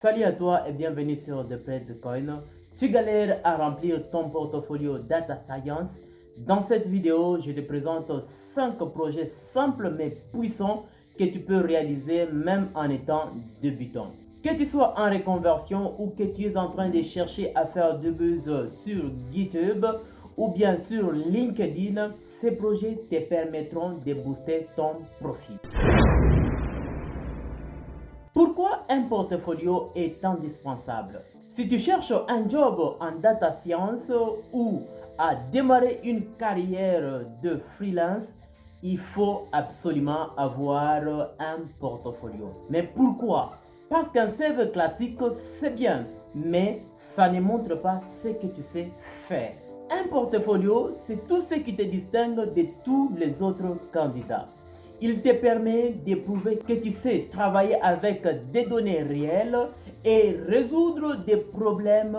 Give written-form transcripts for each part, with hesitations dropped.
Salut à toi et bienvenue sur The Coin. Tu galères à remplir ton portfolio Data Science. Dans cette vidéo, je te présente 5 projets simples mais puissants que tu peux réaliser même en étant débutant. Que tu sois en reconversion ou que tu es en train de chercher à faire du buzz sur GitHub ou bien sur LinkedIn, ces projets te permettront de booster ton profit. Pourquoi un portfolio est indispensable? Si tu cherches un job en data science ou à démarrer une carrière de freelance, il faut absolument avoir un portfolio. Mais pourquoi? Parce qu'un CV classique, c'est bien, mais ça ne montre pas ce que tu sais faire. Un portfolio, c'est tout ce qui te distingue de tous les autres candidats. Il te permet de prouver que tu sais travailler avec des données réelles et résoudre des problèmes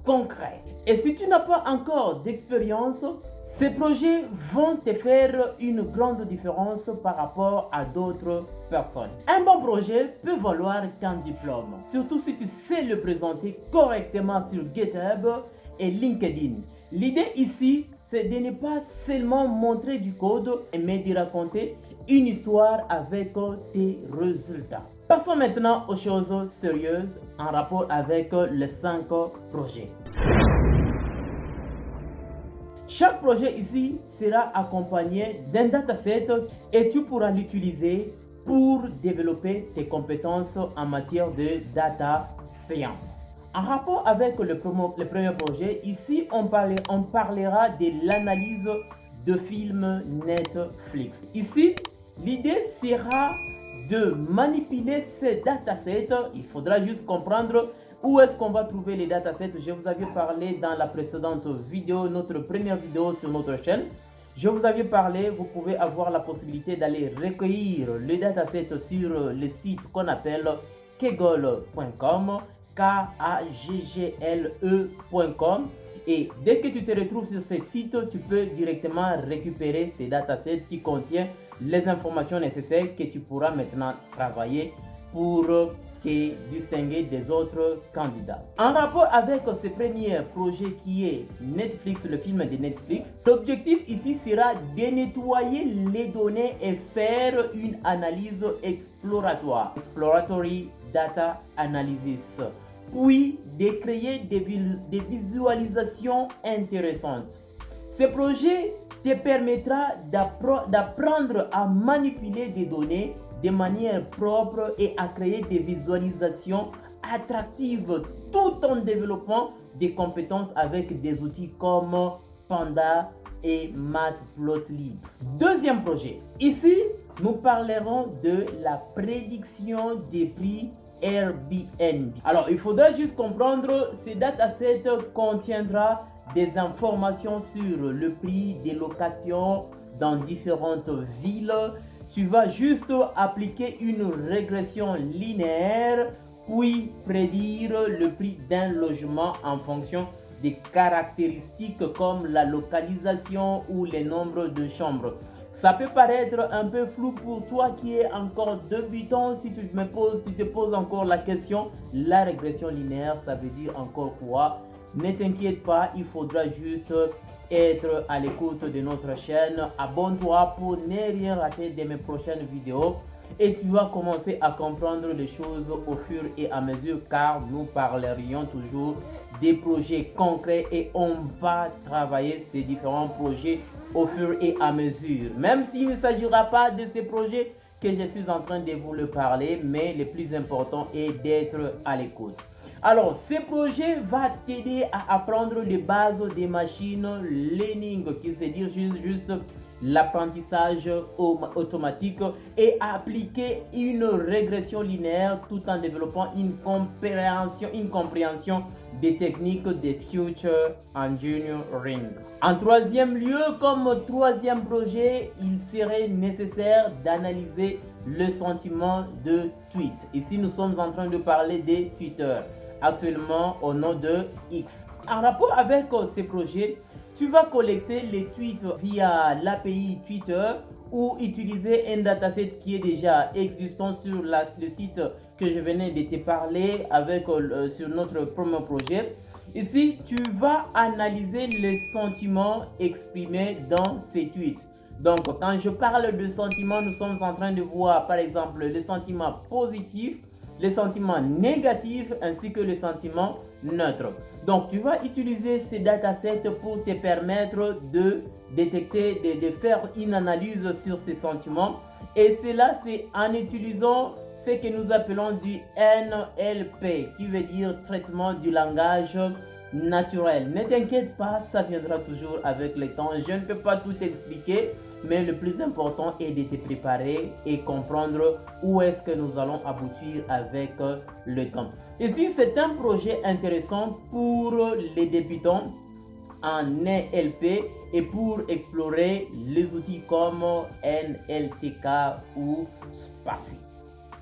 concrets. Et si tu n'as pas encore d'expérience, ces projets vont te faire une grande différence par rapport à d'autres personnes. Un bon projet peut valoir qu'un diplôme, surtout si tu sais le présenter correctement sur GitHub et LinkedIn. L'idée ici, c'est de ne pas seulement montrer du code, mais de raconter une histoire avec tes résultats. Passons maintenant aux choses sérieuses en rapport avec les 5 projets. Chaque projet ici sera accompagné d'un dataset et tu pourras l'utiliser pour développer tes compétences en matière de data science. En rapport avec le premier projet, ici on parlera de l'analyse de films Netflix. Ici, l'idée sera de manipuler ces datasets. Il faudra juste comprendre où est-ce qu'on va trouver les datasets. Je vous avais parlé dans la précédente vidéo, notre première vidéo sur notre chaîne. Je vous avais parlé, vous pouvez avoir la possibilité d'aller recueillir les datasets sur le site qu'on appelle kaggle.com. kaggle.com. Et dès que tu te retrouves sur ce site, tu peux directement récupérer ces datasets qui contiennent les informations nécessaires que tu pourras maintenant travailler pour te distinguer des autres candidats. En rapport avec ce premier projet qui est Netflix, le film de Netflix, l'objectif ici sera de nettoyer les données et faire une analyse exploratoire, exploratory data analysis, puis de créer des visualisations intéressantes. Ce projet te permettra d'apprendre à manipuler des données de manière propre et à créer des visualisations attractives tout en développant des compétences avec des outils comme Panda et Matplotlib. Deuxième projet. Ici, nous parlerons de la prédiction des prix Airbnb. Alors, il faudra juste comprendre, ces datasets contiendra des informations sur le prix des locations dans différentes villes. Tu vas juste appliquer une régression linéaire, puis prédire le prix d'un logement en fonction des caractéristiques comme la localisation ou le nombre de chambres. Ça peut paraître un peu flou pour toi qui es encore débutant. Si tu te poses encore la question, la régression linéaire, ça veut dire encore quoi? Ne t'inquiète pas, il faudra juste être à l'écoute de notre chaîne. Abonne-toi pour ne rien rater de mes prochaines vidéos. Et tu vas commencer à comprendre les choses au fur et à mesure, car nous parlerions toujours des projets concrets et on va travailler ces différents projets au fur et à mesure. Même s'il ne s'agira pas de ces projets que je suis en train de vous le parler, mais le plus important est d'être à l'écoute. Alors, ce projet va t'aider à apprendre les bases des machines learning, qui veut dire juste l'apprentissage automatique, et appliquer une régression linéaire tout en développant une compréhension des techniques de future engineering. En troisième lieu, comme troisième projet, il serait nécessaire d'analyser le sentiment de tweet. Ici, nous sommes en train de parler de Twitter, actuellement au nom de X. En rapport avec ces projets, tu vas collecter les tweets via l'API Twitter ou utiliser un dataset qui est déjà existant sur le site que je venais de te parler avec, sur notre premier projet. Ici, tu vas analyser les sentiments exprimés dans ces tweets. Donc, quand je parle de sentiments, nous sommes en train de voir, par exemple, les sentiments positifs, les sentiments négatifs ainsi que les sentiments neutres. Donc, tu vas utiliser ces datasets pour te permettre de détecter, de faire une analyse sur ces sentiments. Et cela, c'est en utilisant ce que nous appelons du NLP, qui veut dire traitement du langage naturel. Ne t'inquiète pas, ça viendra toujours avec le temps. Je ne peux pas tout expliquer, mais le plus important est de te préparer et comprendre où est-ce que nous allons aboutir avec le temps. Ici, c'est un projet intéressant pour les débutants en NLP et pour explorer les outils comme NLTK ou Spatie.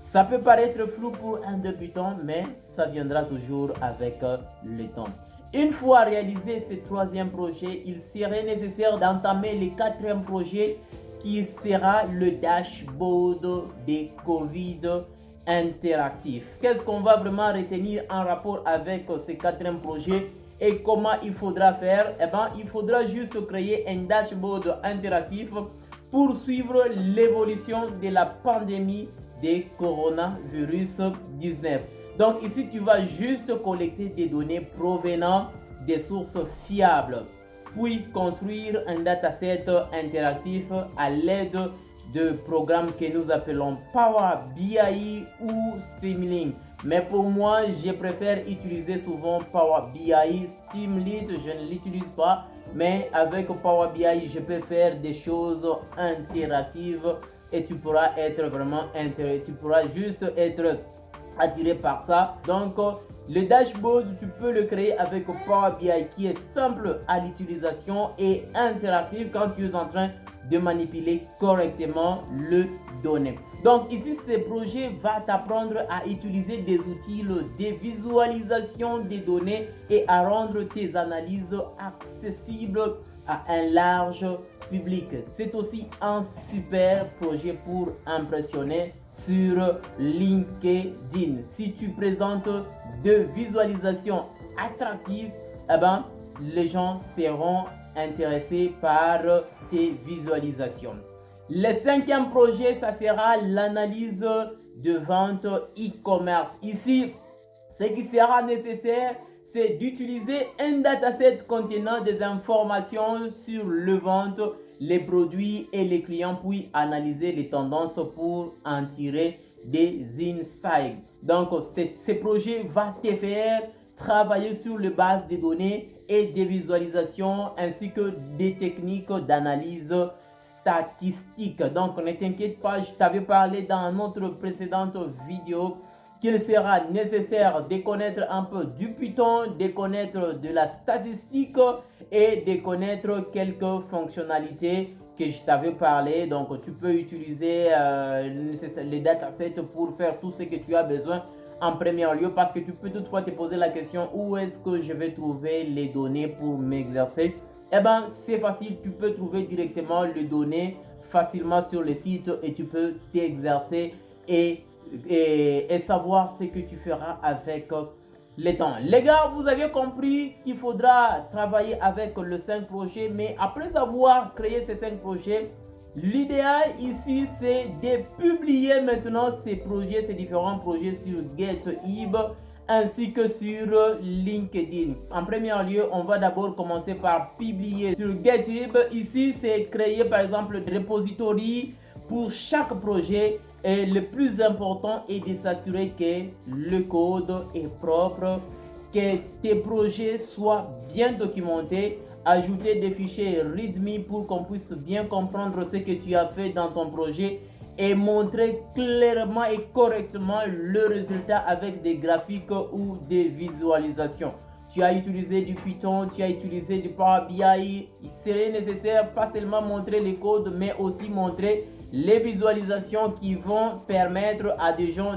Ça peut paraître flou pour un débutant, mais ça viendra toujours avec le temps. Une fois réalisé ce troisième projet, il serait nécessaire d'entamer le quatrième projet qui sera le dashboard des Covid interactifs. Qu'est-ce qu'on va vraiment retenir en rapport avec ce quatrième projet et comment il faudra faire? Eh bien, il faudra juste créer un dashboard interactif pour suivre l'évolution de la pandémie de coronavirus 19. Donc ici, tu vas juste collecter des données provenant des sources fiables, puis construire un dataset interactif à l'aide de programmes que nous appelons Power BI ou Streamlink. Mais pour moi, je préfère utiliser souvent Power BI. Streamlit, je ne l'utilise pas, mais avec Power BI, je peux faire des choses interactives et tu pourras être vraiment intéressé, tu pourras juste être attiré par ça. Donc le dashboard, tu peux le créer avec Power BI qui est simple à l'utilisation et interactif quand tu es en train de manipuler correctement le données. Donc ici, ce projet va t'apprendre à utiliser des outils de visualisation des données et à rendre tes analyses accessibles à un large public. C'est aussi un super projet pour impressionner sur LinkedIn. Si tu présentes de visualisations attractives, eh ben, les gens seront intéressés par tes visualisations. Le cinquième projet, ça sera l'analyse de vente e-commerce. Ici, ce qui sera nécessaire, c'est d'utiliser un dataset contenant des informations sur le vente, les produits et les clients, puis analyser les tendances pour en tirer des insights. Donc, ce projet va te faire travailler sur les bases de données et des visualisations ainsi que des techniques d'analyse statistique. Donc, ne t'inquiète pas, je t'avais parlé dans notre précédente vidéo qu'il sera nécessaire de connaître un peu du Python, de connaître de la statistique et de connaître quelques fonctionnalités que je t'avais parlé. Donc, tu peux utiliser les datasets pour faire tout ce que tu as besoin en premier lieu, parce que tu peux toutefois te poser la question: où est-ce que je vais trouver les données pour m'exercer? Eh bien, c'est facile, tu peux trouver directement les données facilement sur le site et tu peux t'exercer et savoir ce que tu feras avec le temps. Les gars, vous avez compris qu'il faudra travailler avec le 5 projets, mais après avoir créé ces 5 projets, l'idéal ici, c'est de publier maintenant ces projets, ces différents projets sur GitHub ainsi que sur LinkedIn. En premier lieu, on va d'abord commencer par publier sur GitHub. Ici, c'est créer par exemple des repositories pour chaque projet. Et le plus important est de s'assurer que le code est propre, que tes projets soient bien documentés, ajouter des fichiers README pour qu'on puisse bien comprendre ce que tu as fait dans ton projet et montrer clairement et correctement le résultat avec des graphiques ou des visualisations. Tu as utilisé du Python, tu as utilisé du Power BI. Il serait nécessaire pas seulement montrer les codes, mais aussi montrer les visualisations qui vont permettre à des gens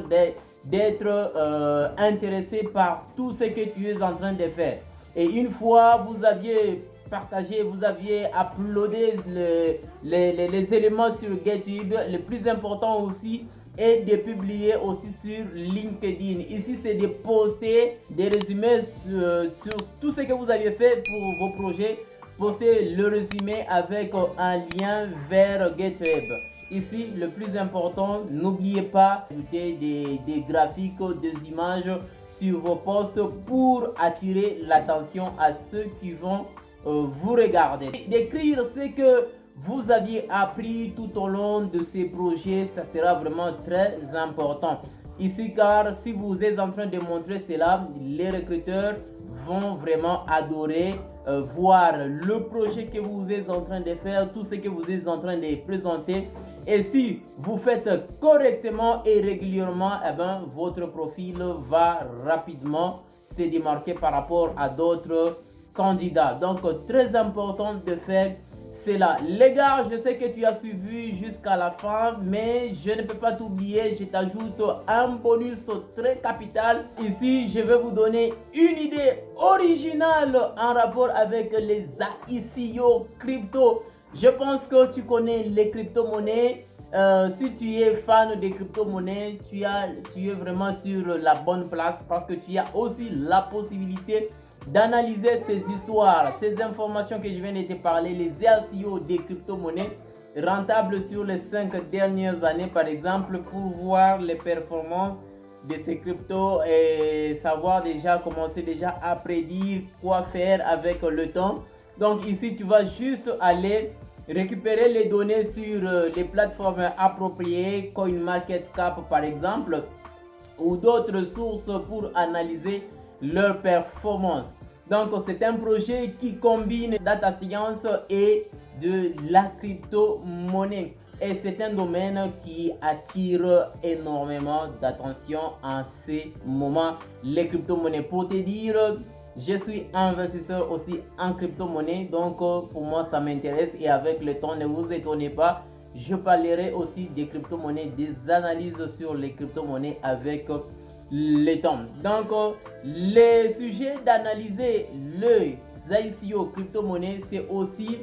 d'être intéressés par tout ce que tu es en train de faire. Et une fois vous aviez partagé, vous aviez uploadé les éléments sur GitHub, le plus important aussi, et de publier aussi sur LinkedIn. Ici, c'est de poster des résumés sur tout ce que vous avez fait pour vos projets. Postez le résumé avec un lien vers GitHub. Ici, le plus important, n'oubliez pas d'ajouter des graphiques, des images sur vos posts pour attirer l'attention à ceux qui vont vous regarder. D'écrire ce que vous aviez appris tout au long de ces projets, ça sera vraiment très important ici, car si vous êtes en train de montrer cela, les recruteurs vont vraiment adorer voir le projet que vous êtes en train de faire, tout ce que vous êtes en train de présenter. Et si vous faites correctement et régulièrement, eh ben, votre profil va rapidement se démarquer par rapport à d'autres candidats. Donc, très important de faire cela. Les gars, je sais que tu as suivi jusqu'à la fin, mais je ne peux pas t'oublier, je t'ajoute un bonus très capital. Ici, je vais vous donner une idée originale en rapport avec les ICO crypto. Je pense que tu connais les crypto-monnaies. Si tu es fan des crypto-monnaies, tu es vraiment sur la bonne place parce que tu as aussi la possibilité d'analyser ces histoires, ces informations que je viens de te parler, les ICO des crypto-monnaies rentables sur les 5 dernières années, par exemple, pour voir les performances de ces cryptos et savoir déjà, commencer déjà à prédire quoi faire avec le temps. Donc ici, tu vas juste aller récupérer les données sur les plateformes appropriées, CoinMarketCap par exemple, ou d'autres sources pour analyser leur performance. Donc c'est un projet qui combine data science et de la crypto-monnaie. Et c'est un domaine qui attire énormément d'attention en ces moments, les crypto-monnaies. Pour te dire, je suis investisseur aussi en crypto-monnaie, donc pour moi ça m'intéresse et avec le temps, ne vous étonnez pas, je parlerai aussi des crypto-monnaies, des analyses sur les crypto-monnaies avec le temps. Donc, le sujet d'analyser les ICO crypto-monnaies, c'est aussi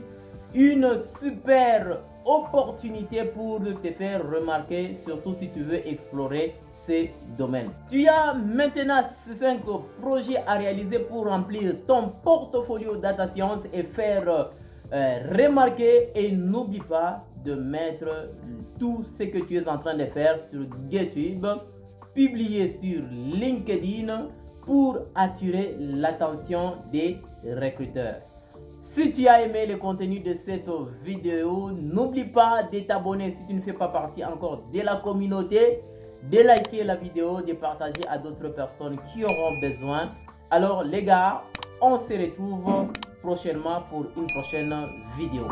une super opportunité pour te faire remarquer, surtout si tu veux explorer ces domaines. Tu as maintenant 5 projets à réaliser pour remplir ton portfolio data science et faire remarquer, et n'oublie pas de mettre tout ce que tu es en train de faire sur GitHub, publier sur LinkedIn pour attirer l'attention des recruteurs. Si tu as aimé le contenu de cette vidéo, n'oublie pas de t'abonner si tu ne fais pas partie encore de la communauté, de liker la vidéo, de partager à d'autres personnes qui auront besoin. Alors les gars, on se retrouve prochainement pour une prochaine vidéo.